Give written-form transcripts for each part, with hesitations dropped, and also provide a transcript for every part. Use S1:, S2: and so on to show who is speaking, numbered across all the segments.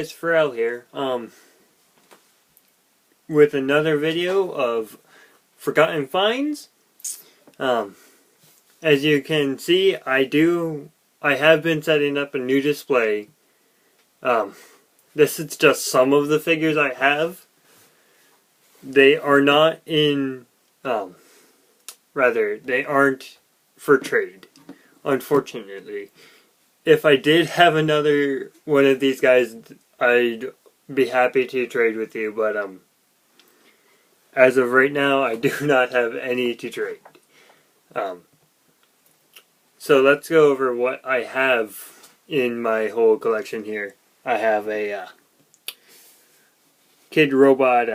S1: It's Foral here, with another video of Forgotten Finds. As you can see, I have been setting up a new display. This is just some of the figures I have. They are not in, they aren't for trade, unfortunately. If I did have another one of these guys, I'd be happy to trade with you, but as of right now, I do not have any to trade. So let's go over what I have in my whole collection here. I have a Kid Robot,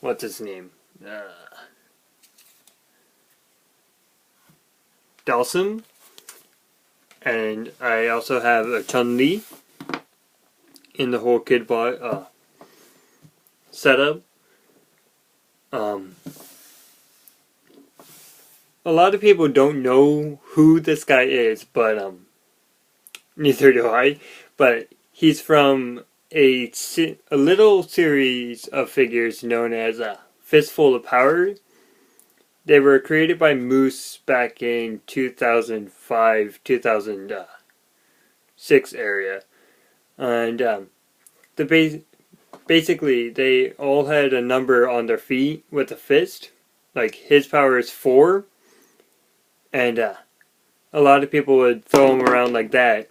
S1: what's his name? Dalsum. And I also have a Chun-Li in the whole Kid Bot setup. A lot of people don't know who this guy is, but neither do I. But he's from a little series of figures known as Fistful of Power. They were created by Moose back in 2005-2006 area. And basically, they all had a number on their feet with a fist. Like, his power is 4. And a lot of people would throw him around like that.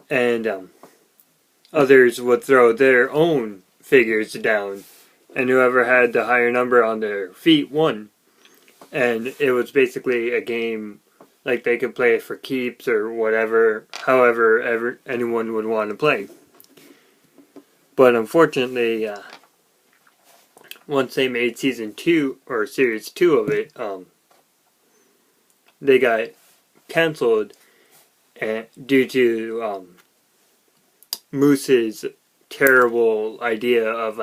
S1: And others would throw their own figures down. And whoever had the higher number on their feet won. And it was basically a game, like they could play it for keeps or whatever, however anyone would want to play. But unfortunately, once they made season 2 or series 2 of it, they got canceled due to Moose's terrible idea of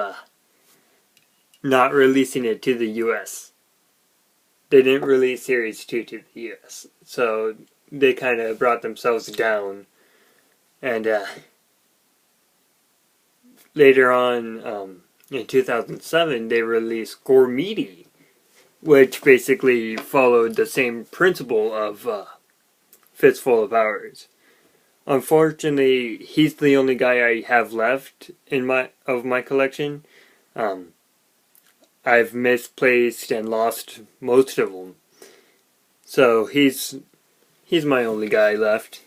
S1: not releasing it to the US. They didn't release Series 2 to the US, so they kind of brought themselves down. And later on, in 2007, they released Gormiti, which basically followed the same principle of Fistful of Powers. Unfortunately, he's the only guy I have left in my collection. I've misplaced and lost most of them. So he's my only guy left.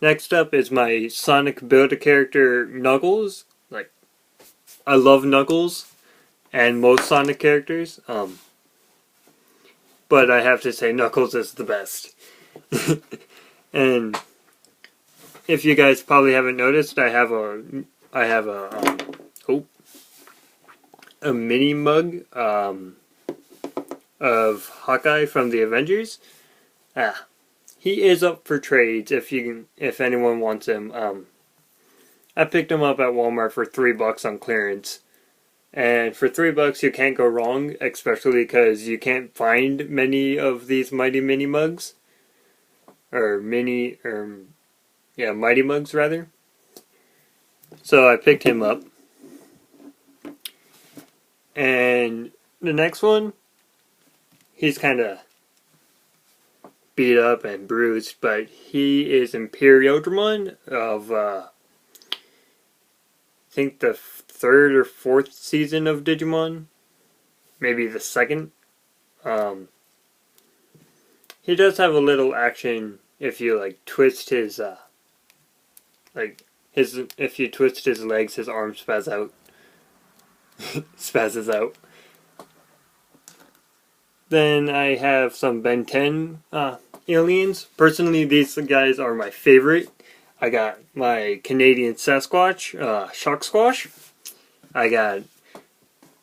S1: Next up is my Sonic Build-A-Character Knuckles. Like, I love Knuckles and most Sonic characters. But I have to say Knuckles is the best. And if you guys probably haven't noticed, I have a mini mug of Hawkeye from the Avengers. He is up for trades if anyone wants him. I picked him up at Walmart for $3 on clearance. And for $3 you can't go wrong, especially because you can't find many of these Mighty Mini mugs. Mighty mugs rather. So I picked him up. And the next one, he's kind of beat up and bruised, but he is Imperiodramon of, I think the 3rd or 4th season of Digimon. Maybe the 2nd. He does have a little action if you, like, twist his, if you twist his legs, his arms spazzes out. Then I have some Ben 10 aliens. Personally, these guys are my favorite. I got my Canadian Sasquatch, Shock Squash. I got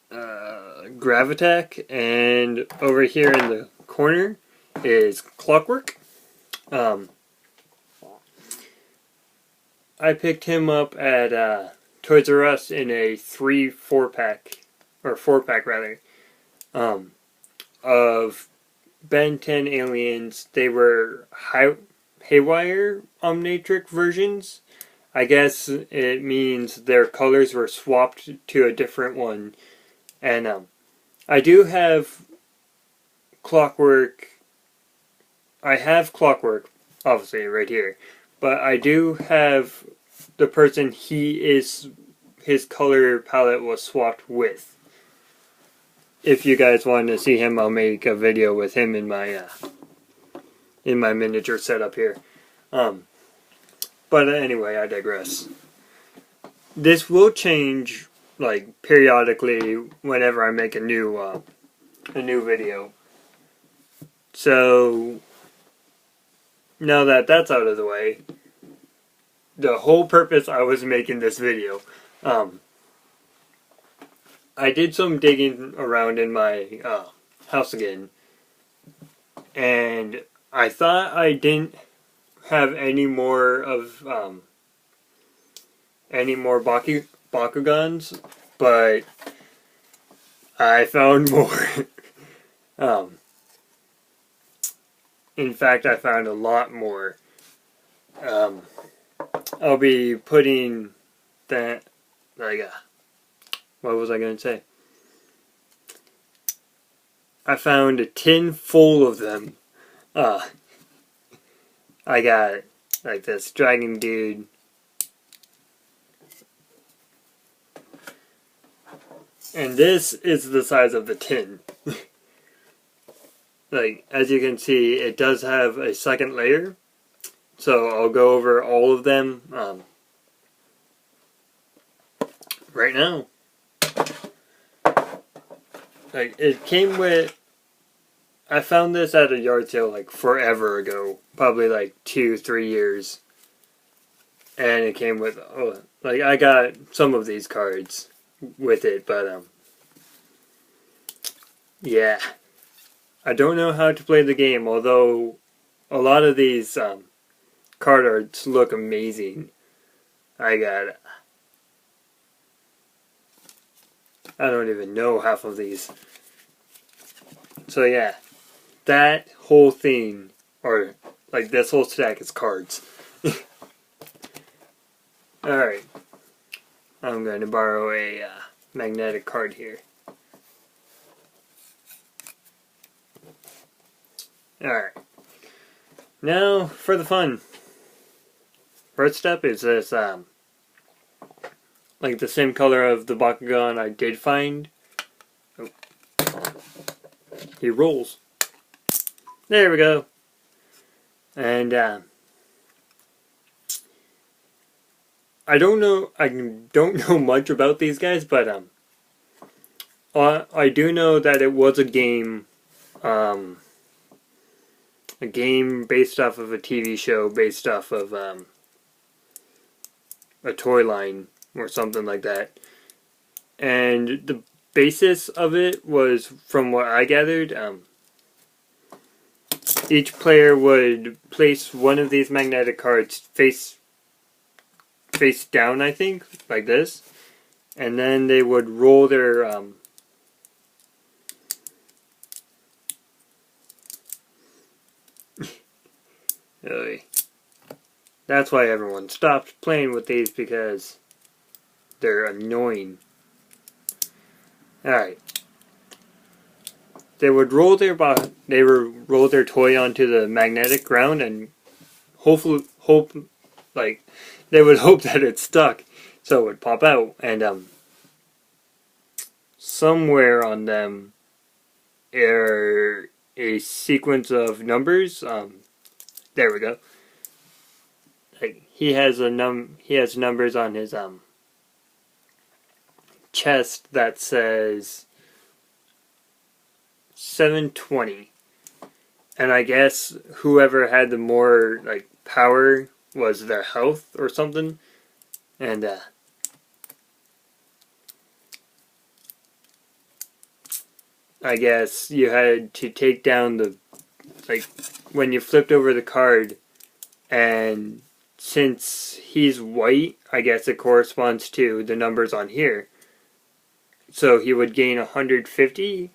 S1: Gravitech, and over here in the corner is Clockwork. I picked him up at Toys R Us in a 4-pack rather, of Ben 10 aliens. They were haywire Omnitric versions. I guess it means their colors were swapped to a different one. And I do have Clockwork. I have Clockwork, obviously, right here. But I do have the person his color palette was swapped with. If you guys want to see him, I'll make a video with him in my miniature setup here. But anyway, I digress. This will change like periodically whenever I make a new video. So now that that's out of the way, the whole purpose I was making this video, I did some digging around in my house again, and I thought I didn't have any more Bakugans, but I found more. In fact, I found a lot more. I'll be putting that, what was I going to say? I found a tin full of them. I got like this dragon dude. And this is the size of the tin. Like, as you can see, it does have a second layer. So I'll go over all of them right now. Like, it came with, I found this at a yard sale like forever ago, probably like 2-3 years, and it came with, like, I got some of these cards with it, but yeah, I don't know how to play the game, although a lot of these card arts look amazing. I don't even know half of these. So yeah, that whole thing, or like this whole stack, is cards. Alright, I'm going to borrow a magnetic card here. Alright, now for the fun. First step is this, like the same color of the Bakugan I did find. Oh. He rolls. There we go. And I don't know much about these guys, but I do know that it was a game based off of a TV show, based off of a toy line or something like that. And the basis of it was, from what I gathered, each player would place one of these magnetic cards face down, I think, like this, and then they would roll their that's why everyone stopped playing with these, because they're annoying. Alright. They would roll their toy onto the magnetic ground and they would hope that it stuck, so it would pop out, and somewhere on them are a sequence of numbers. There we go. Like, he has numbers on his chest that says 720, and I guess whoever had the more like power was their health or something, and I guess you had to take down the, like, when you flipped over the card, and since he's white, I guess it corresponds to the numbers on here. So he would gain 150.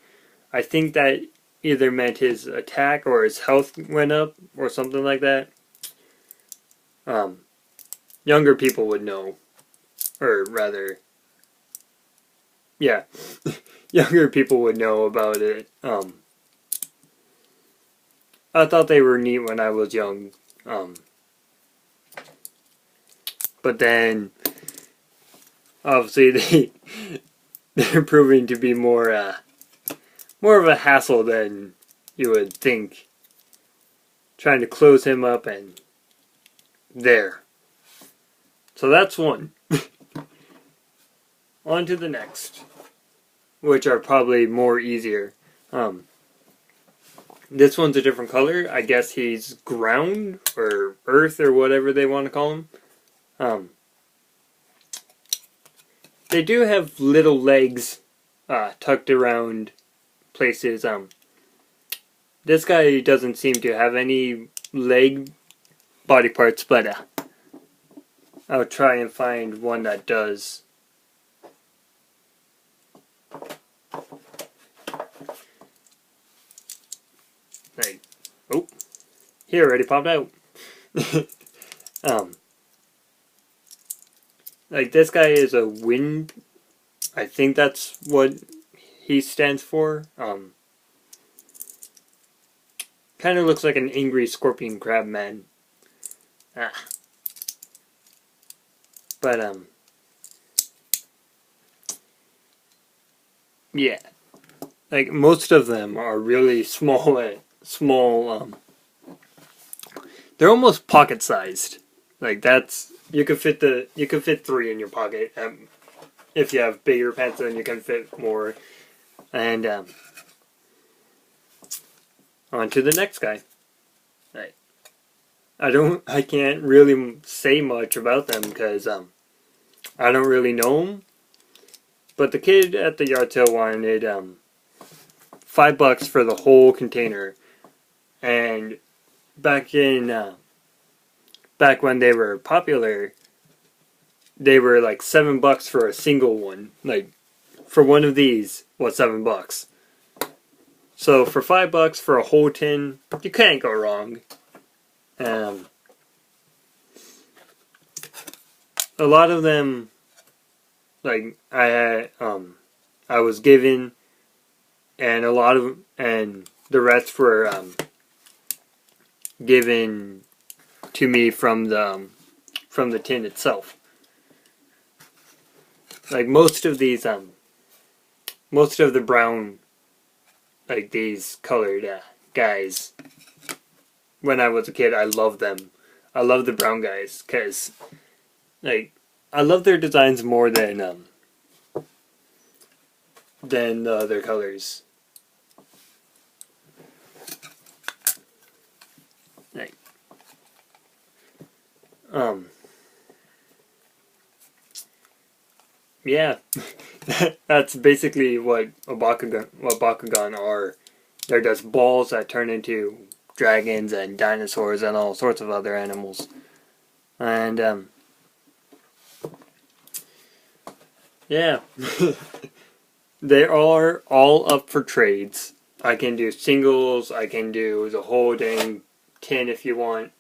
S1: I think that either meant his attack or his health went up or something like that. younger people would know, or rather, yeah, younger people would know about it. I thought they were neat when I was young, but then obviously they're proving to be more of a hassle than you would think. Trying to close him up and there. So that's one. On to the next, which are probably more easier. This one's a different color. I guess he's ground or earth or whatever they want to call him. They do have little legs tucked around places. This guy doesn't seem to have any leg body parts, but I'll try and find one that does. Like, oh, he already popped out. Like this guy is a wind. I think that's what he stands for. Kind of looks like an angry scorpion crab man. But yeah, like most of them are really small. They're almost pocket sized. Like that's you could fit 3 in your pocket. If you have bigger pants, then you can fit more. And on to the next guy. Right. I can't really say much about them because I don't really know them. But the kid at the yard sale wanted $5 for the whole container, and back when they were popular, they were like $7 for a single one. Like for one of these was $7. So for $5 for a whole tin, you can't go wrong. A lot of them, like I was given, and the rest were given to me from the tin itself. Like most of these, most of the brown, like these colored guys. When I was a kid, I loved them. I love the brown guys because, like, I love their designs more than the other colors. Like, yeah, that's basically what Bakugan are. They're just balls that turn into dragons and dinosaurs and all sorts of other animals. And yeah, they are all up for trades. I can do singles. I can do the whole dang tin if you want.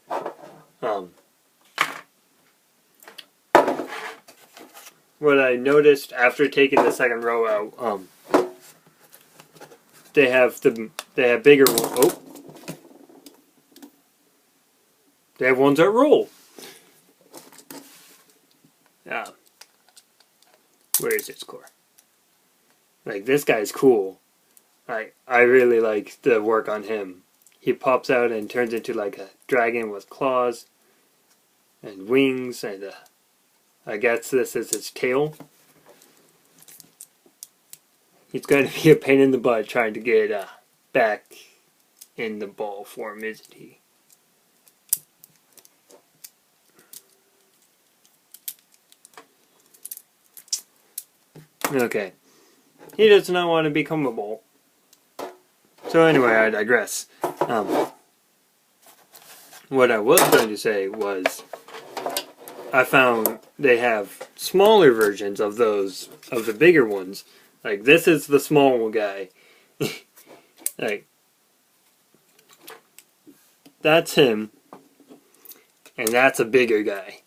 S1: What I noticed after taking the second row out, they have bigger. Oh, they have ones that roll. Yeah. Where is its core? Like this guy's cool. I really like the work on him. He pops out and turns into like a dragon with claws and wings, and I guess this is his tail. He's going to be a pain in the butt trying to get back in the ball form, isn't he? Okay. He does not want to become a ball. So anyway, I digress. What I was going to say was, I found they have smaller versions of those, of the bigger ones. Like, this is the small guy. Like, that's him. And that's a bigger guy.